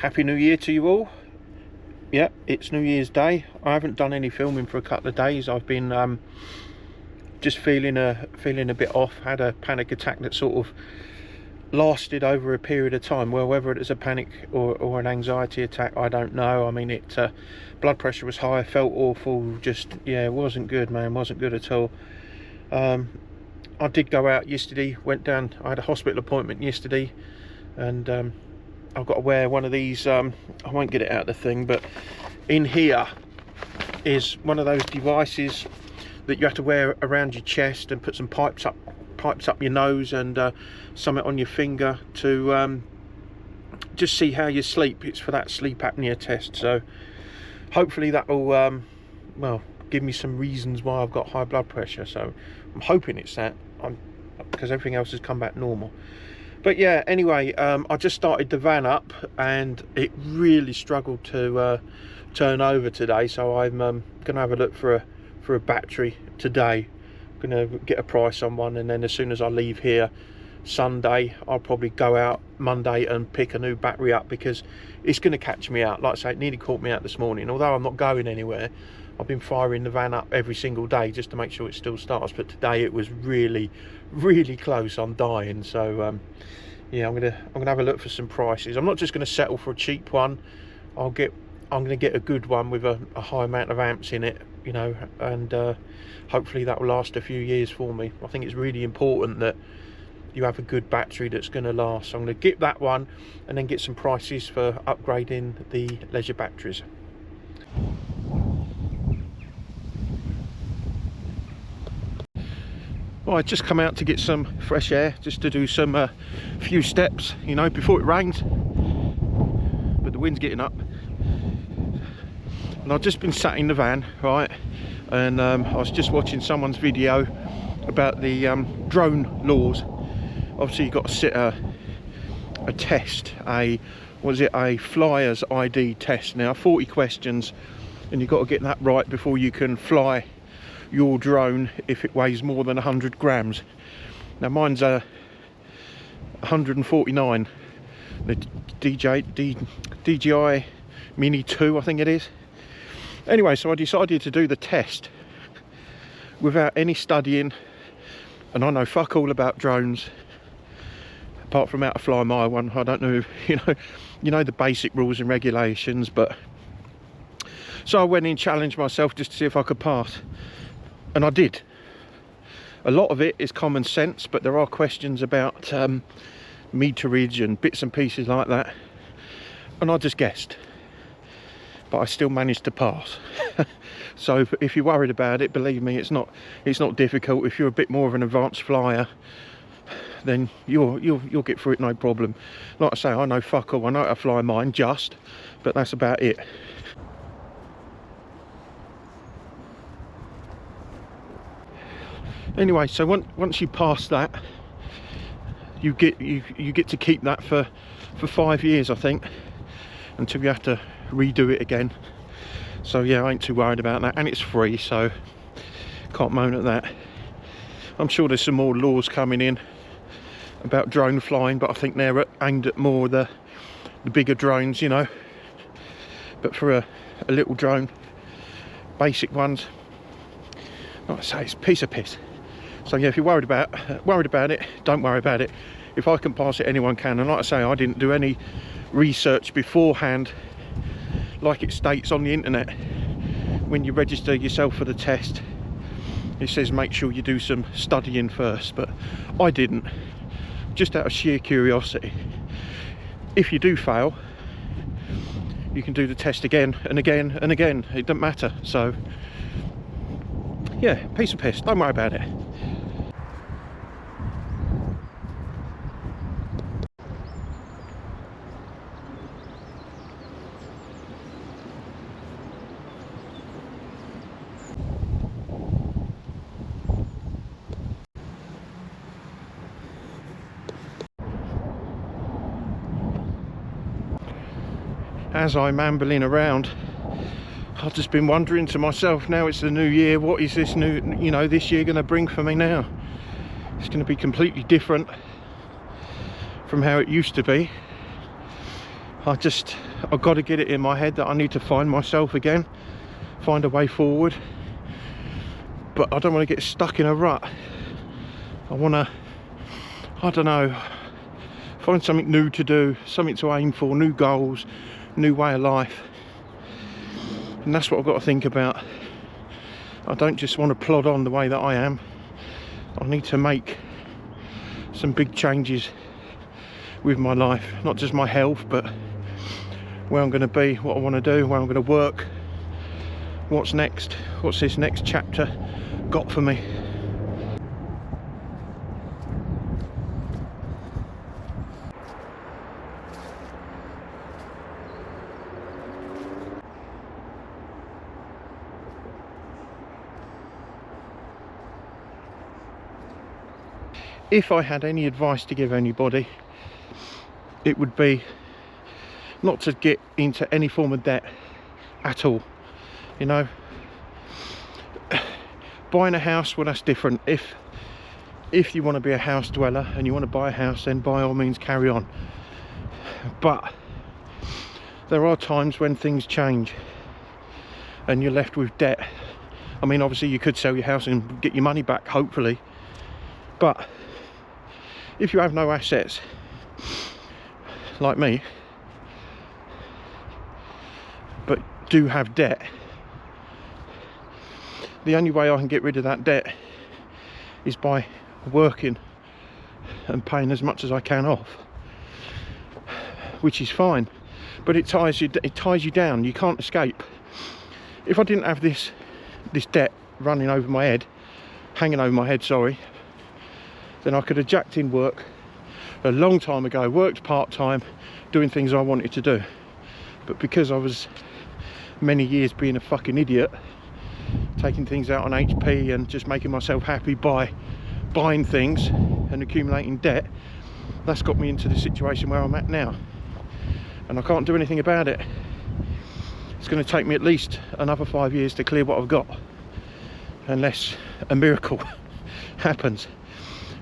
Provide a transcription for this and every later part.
Happy New Year to you all. Yeah, it's New Year's Day. I haven't done any filming for a couple of days. I've been just feeling a bit off. Had a panic attack that sort of lasted over a period of time. Well, whether it was a panic or an anxiety attack, I don't know. I mean, blood pressure was high, felt awful, just, yeah, it wasn't good, man, wasn't good at all. I did go out yesterday, went down, I had a hospital appointment yesterday, and I've got to wear one of these, I won't get it out of the thing, but in here is one of those devices that you have to wear around your chest and put some pipes up your nose and something on your finger to just see how you sleep. It's for that sleep apnea test, so hopefully that will well, give me some reasons why I've got high blood pressure. So I'm hoping it's that, because everything else has come back normal. But yeah, anyway, I just started the van up and it really struggled to turn over today, so I'm gonna have a look for a battery today. I'm gonna get a price on one, and then as soon as I leave here Sunday, I'll probably go out Monday and pick a new battery up, because it's going to catch me out. Like I say, it nearly caught me out this morning. Although I'm not going anywhere, I've been firing the van up every single day just to make sure it still starts, but today it was really close on dying. So yeah, I'm gonna have a look for some prices. I'm not just going to settle for a cheap one. I'm going to get a good one with a high amount of amps in it, you know, and hopefully that will last a few years for me. I think it's really important that you have a good battery that's going to last. So I'm going to get that one and then get some prices for upgrading the Leisure batteries. Well, I just come out to get some fresh air, just to do some few steps, you know, before it rains, but the wind's getting up. And I've just been sat in the van, right, and I was just watching someone's video about the drone laws. Obviously you've got to sit a test, a flyer's ID test. Now 40 questions, and you've got to get that right before you can fly your drone if it weighs more than 100 grams. Now mine's 149, the DJI Mini 2, I think it is. Anyway, so I decided to do the test without any studying, and I know fuck all about drones apart from how to fly my one. I don't know, you know the basic rules and regulations, but so I went in, challenged myself just to see if I could pass, and I did. A lot of it is common sense, but there are questions about meterage and bits and pieces like that, and I just guessed, but I still managed to pass. So if you're worried about it, believe me, it's not difficult. If you're a bit more of an advanced flyer, then you'll get through it no problem. Like I say, I know fuck all. I know how to fly mine, but that's about it. Anyway, so once you pass that, you get to keep that for 5 years, I think, until you have to redo it again. So yeah, I ain't too worried about that, and it's free, so can't moan at that. I'm sure there's some more laws coming in about drone flying, but I think they're aimed at more the bigger drones, you know. But for a little drone, basic ones, like I say, it's a piece of piss. So yeah, if you're worried about it, don't worry about it. If I can pass it, anyone can. And like I say, I didn't do any research beforehand, like it states on the internet. When you register yourself for the test, it says make sure you do some studying first, but I didn't, just out of sheer curiosity. If you do fail, you can do the test again and again and again, it doesn't matter. So yeah, piece of piss, don't worry about it. As I'm ambling around, I've just been wondering to myself, now it's the new year, what is this new, this year going to bring for me now? It's going to be completely different from how it used to be. I've got to get it in my head that I need to find myself again, find a way forward. But I don't want to get stuck in a rut. I want to, I don't know, find something new to do, something to aim for, new goals, new way of life. And that's what I've got to think about. I don't just want to plod on the way that I am. I need to make some big changes with my life, not just my health, but where I'm going to be, what I want to do, where I'm going to work, what's next, what's this next chapter got for me. If I had any advice to give anybody, it would be not to get into any form of debt at all. You know, buying a house, well, that's different. If you want to be a house dweller and you want to buy a house, then by all means carry on. But there are times when things change and you're left with debt. I mean, obviously you could sell your house and get your money back, hopefully, but if you have no assets, like me, but do have debt, the only way I can get rid of that debt is by working and paying as much as I can off, which is fine, but it ties you down. You can't escape. If I didn't have this debt running over my head, hanging over my head, sorry, then I could have jacked in work a long time ago, worked part-time, doing things I wanted to do. But because I was many years being a fucking idiot, taking things out on HP and just making myself happy by buying things and accumulating debt, that's got me into the situation where I'm at now. And I can't do anything about it. It's going to take me at least another 5 years to clear what I've got, unless a miracle happens.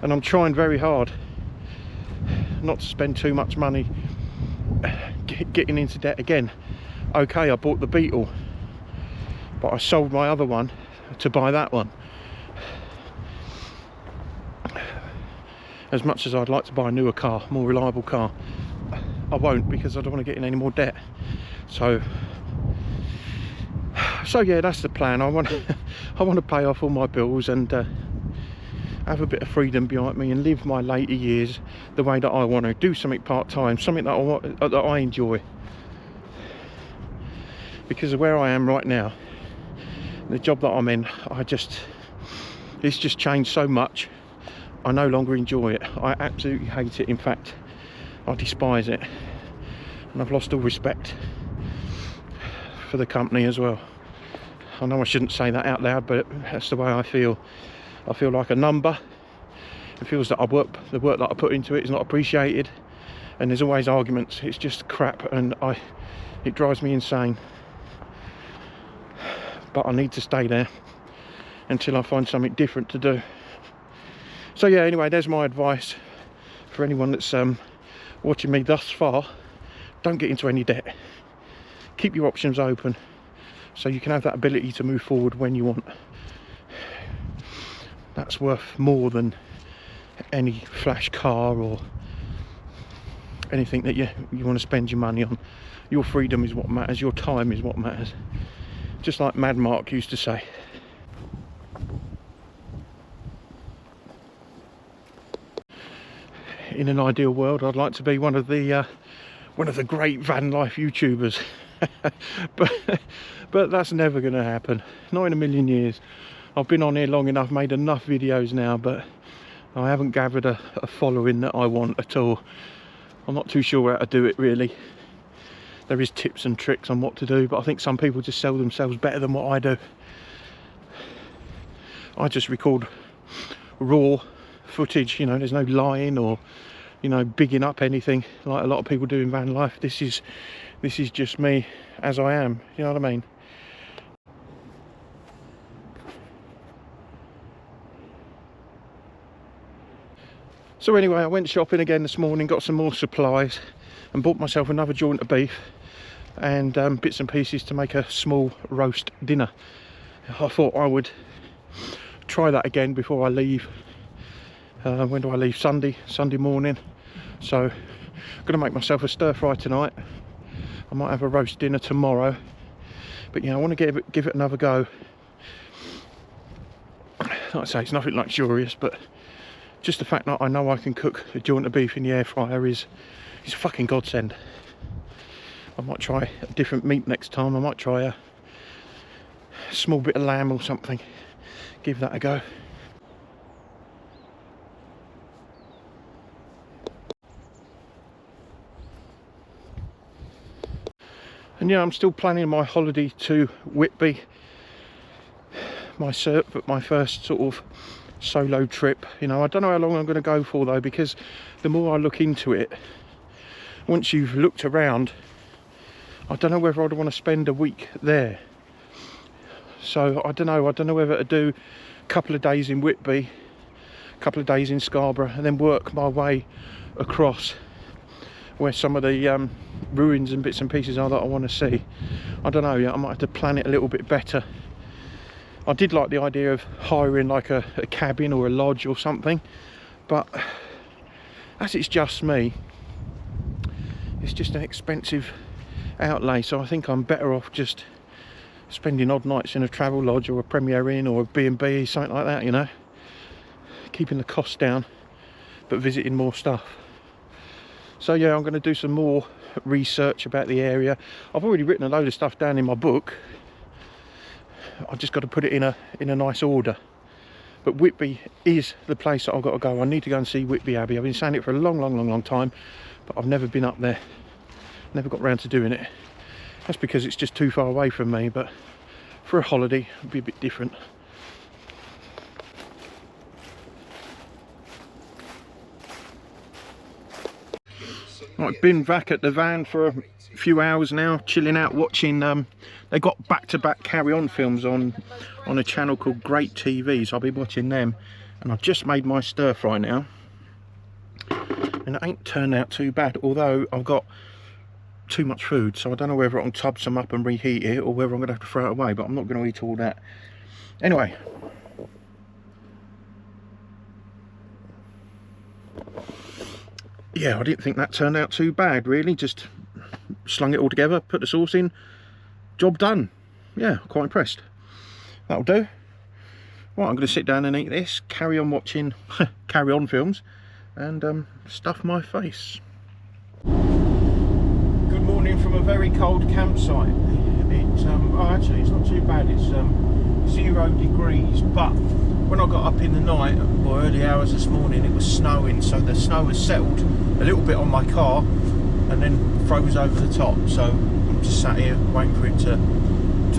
And I'm trying very hard not to spend too much money getting into debt again. Okay, I bought the Beetle, but I sold my other one to buy that one. As much as I'd like to buy a newer car, more reliable car, I won't, because I don't want to get in any more debt. So yeah, that's the plan. I want to pay off all my bills and have a bit of freedom behind me and live my later years the way that I want to. Do something part-time, something that I enjoy. Because of where I am right now, the job that I'm in, it's just changed so much. I no longer enjoy it. I absolutely hate it. In fact, I despise it, and I've lost all respect for the company as well. I know I shouldn't say that out loud, but that's the way I feel. I feel like a number. It feels that the work that I put into it is not appreciated, and there's always arguments. It's just crap, and it drives me insane. But I need to stay there until I find something different to do. So yeah, anyway, there's my advice for anyone that's watching me thus far. Don't get into any debt. Keep your options open so you can have that ability to move forward when you want. That's worth more than any flash car or anything that you want to spend your money on. Your freedom is what matters. Your time is what matters. Just like Mad Mark used to say. In an ideal world, I'd like to be one of the great van life YouTubers, but that's never going to happen. Not in a million years. I've been on here long enough, made enough videos now, but I haven't gathered a following that I want at all. I'm not too sure how to do it, really. There is tips and tricks on what to do, but I think some people just sell themselves better than what I do. I just record raw footage, you know, there's no lying or, you know, bigging up anything like a lot of people do in van life. This is just me as I am, you know what I mean? So anyway, I went shopping again this morning, got some more supplies. and bought myself another joint of beef and bits and pieces to make a small roast dinner. I thought I would try that again before I leave. When do I leave? Sunday morning. So I'm going to make myself a stir fry tonight. I might have a roast dinner tomorrow, but yeah, I want to give it another go. Like I say, it's nothing luxurious, but just the fact that I know I can cook a joint of beef in the air fryer is a fucking godsend. I might try a different meat next time. I might try a small bit of lamb or something. Give that a go. And yeah, I'm still planning my holiday to Whitby. My first sort of solo trip. You know, I don't know how long I'm going to go for though, because the more I look into it, once you've looked around, I don't know whether I'd want to spend a week there. So I don't know whether to do a couple of days in Whitby, a couple of days in Scarborough, and then work my way across where some of the ruins and bits and pieces are that I want to see. I don't know yet. I might have to plan it a little bit better. I did like the idea of hiring like a cabin or a lodge or something, but as it's just me, it's just an expensive outlay, so I think I'm better off just spending odd nights in a travel lodge or a Premier Inn or a B&B, something like that, you know, keeping the cost down but visiting more stuff. So yeah, I'm going to do some more research about the area. I've already written a load of stuff down in my book. I've just got to put it in a nice order. But Whitby is the place that I've got to go. I need to go and see Whitby Abbey. I've been saying it for a long time, but I've never been up there. Never got round to doing it. That's because it's just too far away from me, but for a holiday it'd be a bit different. I've been back at the van for a few hours now, chilling out, watching. They got back-to-back Carry On films on a channel called Great TV, so I'll be watching them. And I've just made my stir fry now, and it ain't turned out too bad. Although I've got too much food, so I don't know whether I can tub some up and reheat it, or whether I'm going to have to throw it away. But I'm not going to eat all that anyway. Yeah, I didn't think that turned out too bad, really. Just slung it all together, put the sauce in, job done. Yeah, quite impressed. That'll do. Right, I'm going to sit down and eat this, carry on watching Carry On films, and stuff my face. Good morning from a very cold campsite. Actually, it's not too bad. It's 0 degrees, but when I got up in the night or early hours this morning, it was snowing, so the snow has settled a little bit on my car and then froze over the top. So I'm just sat here waiting for it to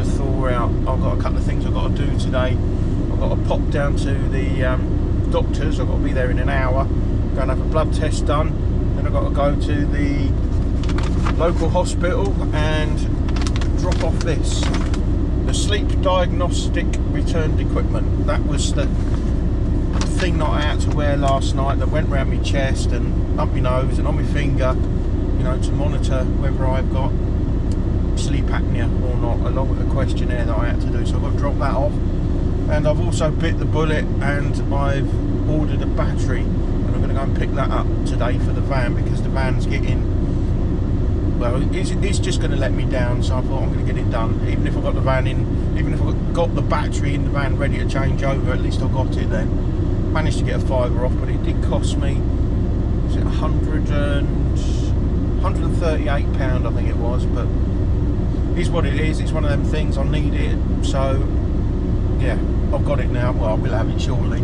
thaw out. I've got a couple of things I've got to do today. I've got to pop down to the doctor's. I've got to be there in an hour, go and have a blood test done. Then I've got to go to the local hospital and drop off this. The sleep diagnostic returned equipment. That was the thing that I had to wear last night that went round my chest and up my nose and on my finger, you know, to monitor whether I've got sleep apnea or not, along with a questionnaire that I had to do. So I've got to drop that off. And I've also bit the bullet and I've ordered a battery, and I'm going to go and pick that up today for the van, because the van's getting, well, it's just going to let me down. So I thought I'm going to get it done, even if I've got the van in, even if I've got the battery in the van ready to change over, at least I've got it then. Managed to get a fiver off, but it did cost me, was it £138, I think it was, but it's what it is. It's one of them things, I need it, so yeah, I've got it now. Well, I will have it shortly.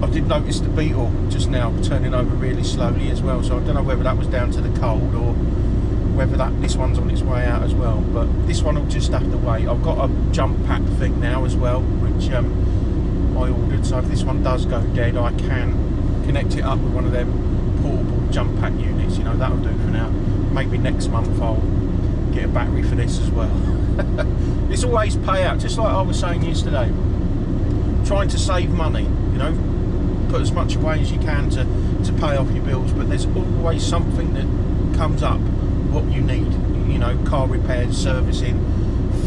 I did notice the Beetle just now turning over really slowly as well, so I don't know whether that was down to the cold or whether this one's on its way out as well, but this one will just have to wait. I've got a jump pack thing now as well, which I ordered, so if this one does go dead, I can connect it up with one of them portable jump pack units. You know, that'll do for now. Maybe next month I'll get a battery for this as well. It's always pay out, just like I was saying yesterday, trying to save money, you know. put as much away as you can to pay off your bills, but there's always something that comes up what you need. You know, car repairs, servicing,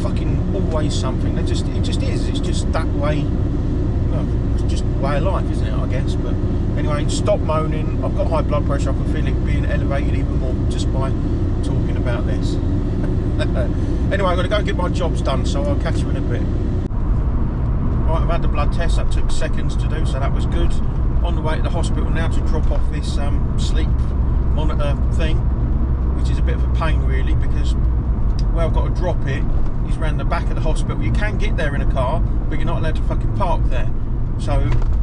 fucking always something. It just is. It's just that way. Well, it's just way of life, isn't it, I guess? But anyway, stop moaning. I've got high blood pressure. I can feel it being elevated even more just by talking about this. Anyway, I'm going to go and get my jobs done, so I'll catch you in a bit. Right, I've had the blood test. That took seconds to do, so that was good. On the way to the hospital now to drop off this sleep monitor thing, which is a bit of a pain really, because where I've got to drop it is around the back of the hospital. You can get there in a car, but you're not allowed to fucking park there. So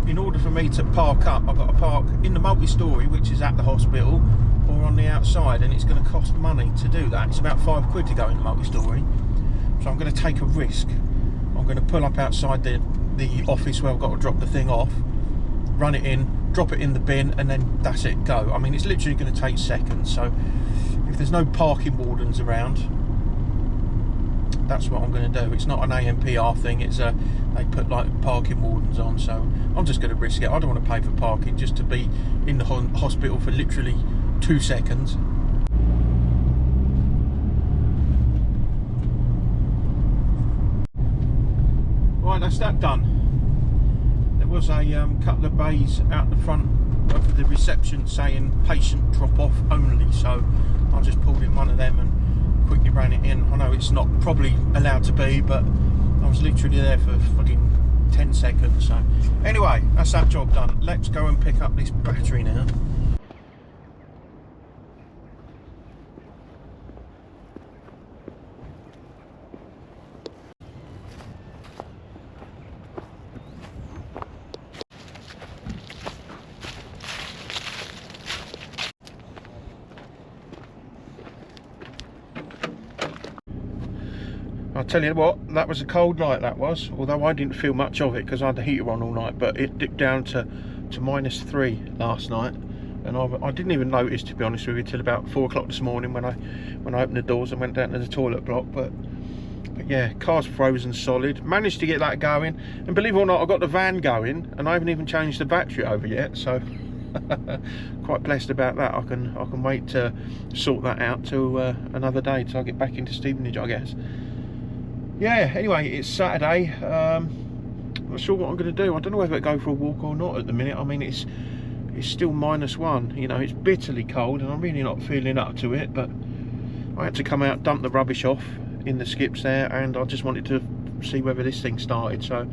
in order for me to park up, I've got to park in the multi-storey, which is at the hospital, or on the outside, and it's going to cost money to do that. It's about £5 to go in the multi-storey, so I'm going to take a risk. I'm going to pull up outside the office where I've got to drop the thing off, run it in, drop it in the bin, and then that's it, go. I mean, it's literally going to take seconds, so if there's no parking wardens around, that's what I'm going to do. It's not an ANPR thing, it's they put like parking wardens on, so I'm just going to risk it. I don't want to pay for parking just to be in the hospital for literally 2 seconds. Right, that's that done. There was a couple of bays out the front of the reception saying patient drop off only, so I just pulled in one of them and quickly ran it in. I know it's not probably allowed to be, but I was literally there for fucking 10 seconds. So anyway, that's that job done. Let's go and pick up this battery now. I'll tell you what, that was a cold night, that was, although I didn't feel much of it because I had the heater on all night, but it dipped down to -3 last night, and I didn't even notice, to be honest with you, till about 4 o'clock this morning when I opened the doors and went down to the toilet block. But yeah, car's frozen solid. Managed to get that going, and believe it or not, I got the van going and I haven't even changed the battery over yet, so quite blessed about that. I can wait to sort that out till another day, till I get back into Stevenage, I guess. Yeah, anyway, it's Saturday. Not sure what I'm going to do. I don't know whether to go for a walk or not at the minute. I mean, it's still -1. You know, it's bitterly cold, and I'm really not feeling up to it. But I had to come out, dump the rubbish off in the skips there, and I just wanted to see whether this thing started. So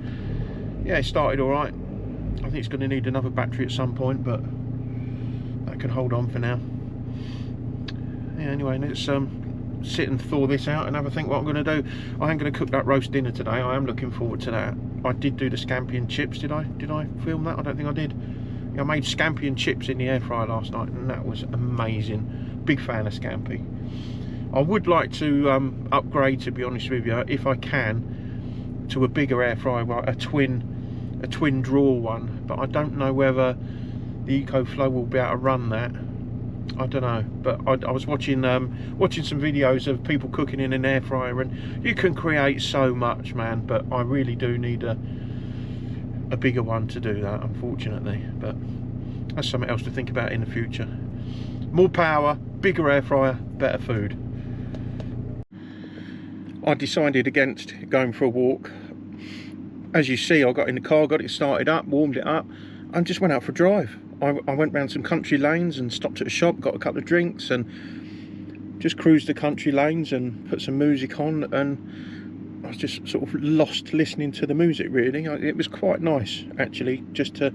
yeah, it started all right. I think it's going to need another battery at some point, but that can hold on for now. Yeah, anyway, let's sit and thaw this out and have a think what I'm going to do. I am going to cook that roast dinner today. I am looking forward to that. I did do the scampi and chips. Did I film that? I don't think I did. Yeah, I made scampi and chips in the air fryer last night, and that was amazing. Big fan of scampi. I would like to upgrade, to be honest with you, if I can, to a bigger air fryer, a twin drawer one, but I don't know whether the EcoFlow will be able to run that. I don't know, but I was watching some videos of people cooking in an air fryer, and you can create so much, man, but I really do need a bigger one to do that, unfortunately. But that's something else to think about in the future. More power, bigger air fryer, better food. I decided against going for a walk. As you see, I got in the car, got it started up, warmed it up, and just went out for a drive. I went round some country lanes and stopped at a shop, got a couple of drinks, and just cruised the country lanes and put some music on, and I was just sort of lost listening to the music, really. It was quite nice, actually, just to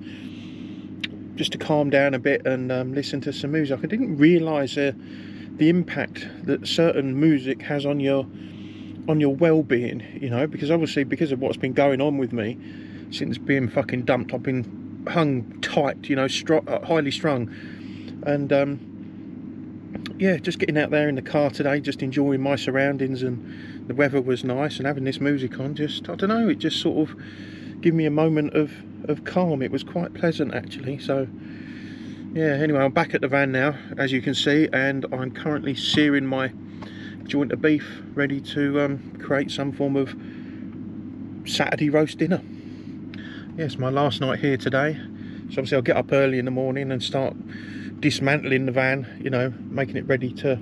calm down a bit and listen to some music. I didn't realise the impact that certain music has on your well-being, you know, because obviously, because of what's been going on with me since being fucking dumped, I've been hung tight, you know, highly strung, and yeah, just getting out there in the car today, just enjoying my surroundings, and the weather was nice, and having this music on, just, I don't know, it just sort of gave me a moment of calm. It was quite pleasant, actually. So yeah, anyway, I'm back at the van now, as you can see, and I'm currently searing my joint of beef, ready to create some form of Saturday roast dinner. Yes, my last night here today. So obviously I'll get up early in the morning and start dismantling the van, you know, making it ready to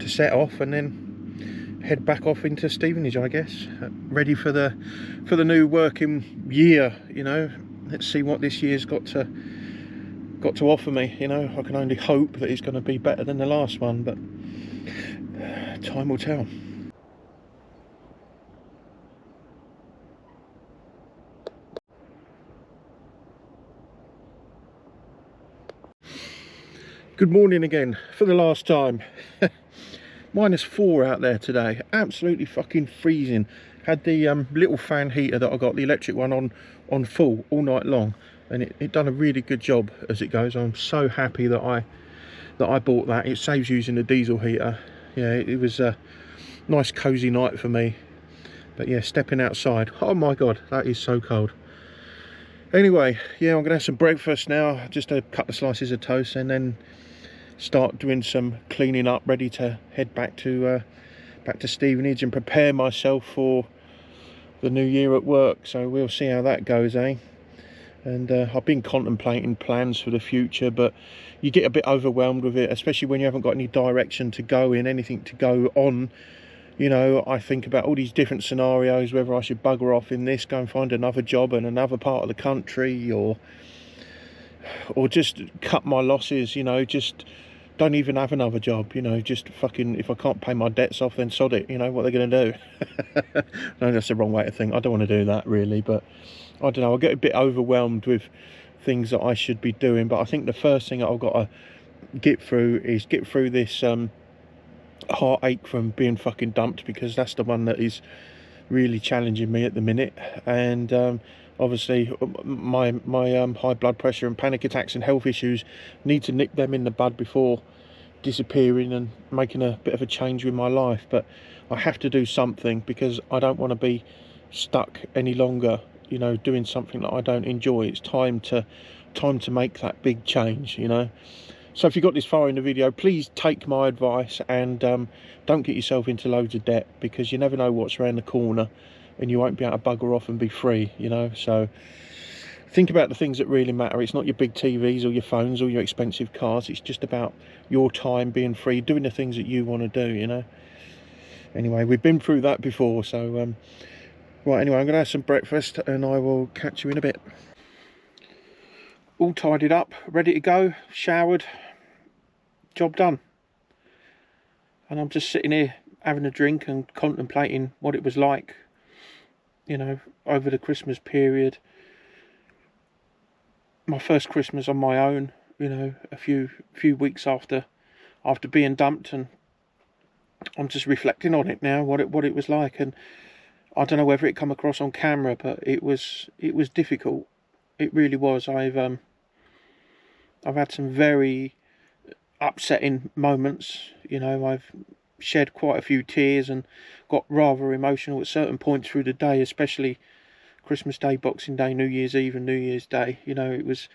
set off, and then head back off into Stevenage, I guess, ready for the new working year. You know, let's see what this year's got to offer me. You know, I can only hope that it's going to be better than the last one, but time will tell. Good morning again for the last time. -4 out there today, absolutely fucking freezing. Had the little fan heater that I got, the electric one, on full all night long, and it done a really good job as it goes. I'm so happy that I bought that. It saves using the diesel heater. Yeah, it was a nice cozy night for me. But yeah, stepping outside, oh my god, that is so cold. Anyway, yeah, I'm gonna have some breakfast now, just a couple of slices of toast, and then start doing some cleaning up, ready to head back to Stevenage and prepare myself for the new year at work. So we'll see how that goes, eh? And I've been contemplating plans for the future, but you get a bit overwhelmed with it, especially when you haven't got any direction to go in, anything to go on. You know, I think about all these different scenarios, whether I should bugger off in this, go and find another job in another part of the country, or just cut my losses, you know, just don't even have another job, you know, just fucking, if I can't pay my debts off, then sod it, you know, what they're going to do. No, that's the wrong way to think. I don't want to do that, really, but I don't know, I get a bit overwhelmed with things that I should be doing. But I think the first thing that I've got to get through is get through this heartache from being fucking dumped, because that's the one that is really challenging me at the minute. And obviously my high blood pressure and panic attacks and health issues, need to nip them in the bud before disappearing and making a bit of a change with my life. But I have to do something, because I don't want to be stuck any longer, you know, doing something that I don't enjoy. It's time to make that big change, you know. So if you got this far in the video, please take my advice and don't get yourself into loads of debt, because you never know what's around the corner, and you won't be able to bugger off and be free, you know. So think about the things that really matter. It's not your big TVs or your phones or your expensive cars. It's just about your time being free, doing the things that you want to do, you know. Anyway, we've been through that before. So right, anyway, I'm going to have some breakfast and I will catch you in a bit. All tidied up, ready to go, showered, job done. And I'm just sitting here having a drink and contemplating what it was like, you know, over the Christmas period. My first Christmas on my own, you know, a few weeks after being dumped, and I'm just reflecting on it now, what it was like. And I don't know whether it come across on camera, but it was difficult. It really was. I've had some very upsetting moments, you know. I've shed quite a few tears and got rather emotional at certain points through the day, especially Christmas Day, Boxing Day, New Year's Eve and New Year's Day. You know, it was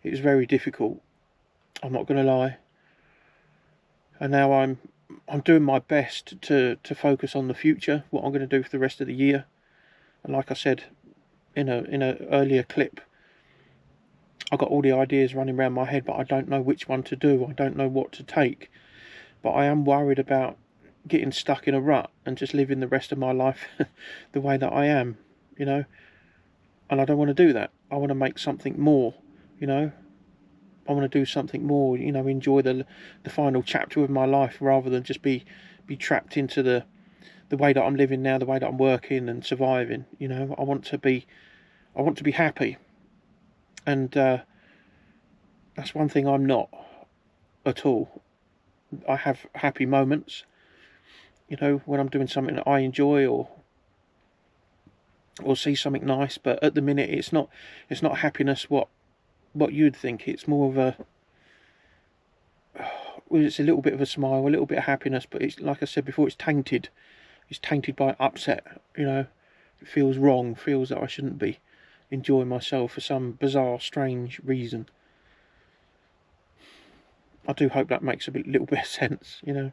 very difficult, I'm not going to lie. And now I'm doing my best to focus on the future, what I'm going to do for the rest of the year. And like I said in a earlier clip, I got all the ideas running around my head, but I don't know which one to do. I don't know what to take. But I am worried about getting stuck in a rut and just living the rest of my life the way that I am, you know. And I don't want to do that. I want to make something more, you know. I want to do something more, you know, enjoy the final chapter of my life, rather than just be trapped into the way that I'm living now, the way that I'm working and surviving, you know. I want to be happy. And that's one thing I'm not at all. I have happy moments, you know, when I'm doing something that I enjoy, or see something nice. But at the minute, it's not happiness what you'd think. It's more of a, well, it's a little bit of a smile, a little bit of happiness, but it's, like I said before, it's tainted by upset, you know. It feels wrong, feels that I shouldn't be enjoying myself for some bizarre, strange reason. I do hope that makes a little bit of sense, you know.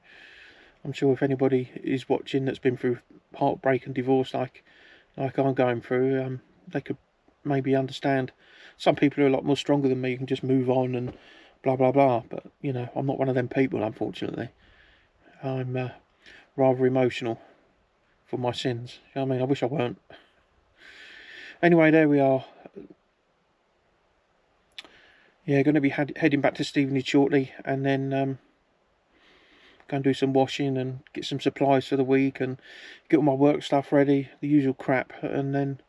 I'm sure if anybody is watching that's been through heartbreak and divorce like I'm going through, they could maybe understand. Some people are a lot more stronger than me. You can just move on and blah blah blah. But you know, I'm not one of them people, unfortunately. I'm rather emotional for my sins. You know what I mean? I wish I weren't. Anyway, there we are. Yeah, going to be heading back to Stevenage shortly, and then go and do some washing and get some supplies for the week and get all my work stuff ready, the usual crap, and then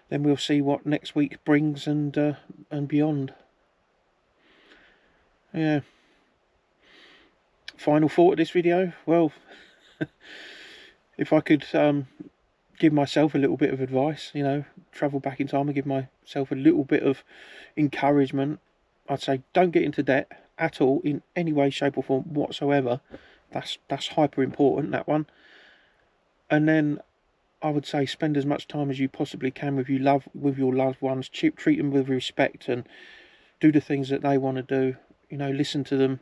we'll see what next week brings and beyond. Yeah. Final thought of this video. Well, if I could give myself a little bit of advice, you know, travel back in time and give myself a little bit of encouragement, I'd say don't get into debt at all in any way, shape or form whatsoever. That's hyper important, that one. And then I would say spend as much time as you possibly can with your loved ones. Treat them with respect and do the things that they want to do. You know, listen to them.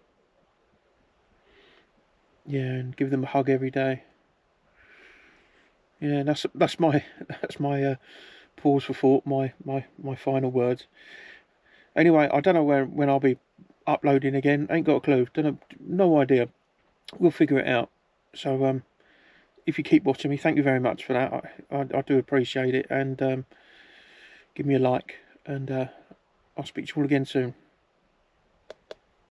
Yeah, and give them a hug every day. Yeah, that's my pause for thought. My final words. Anyway, I don't know when I'll be uploading again. Ain't got a clue. Don't know, no idea. We'll figure it out. So if you keep watching me, thank you very much for that. I do appreciate it, and give me a like, and I'll speak to you all again soon.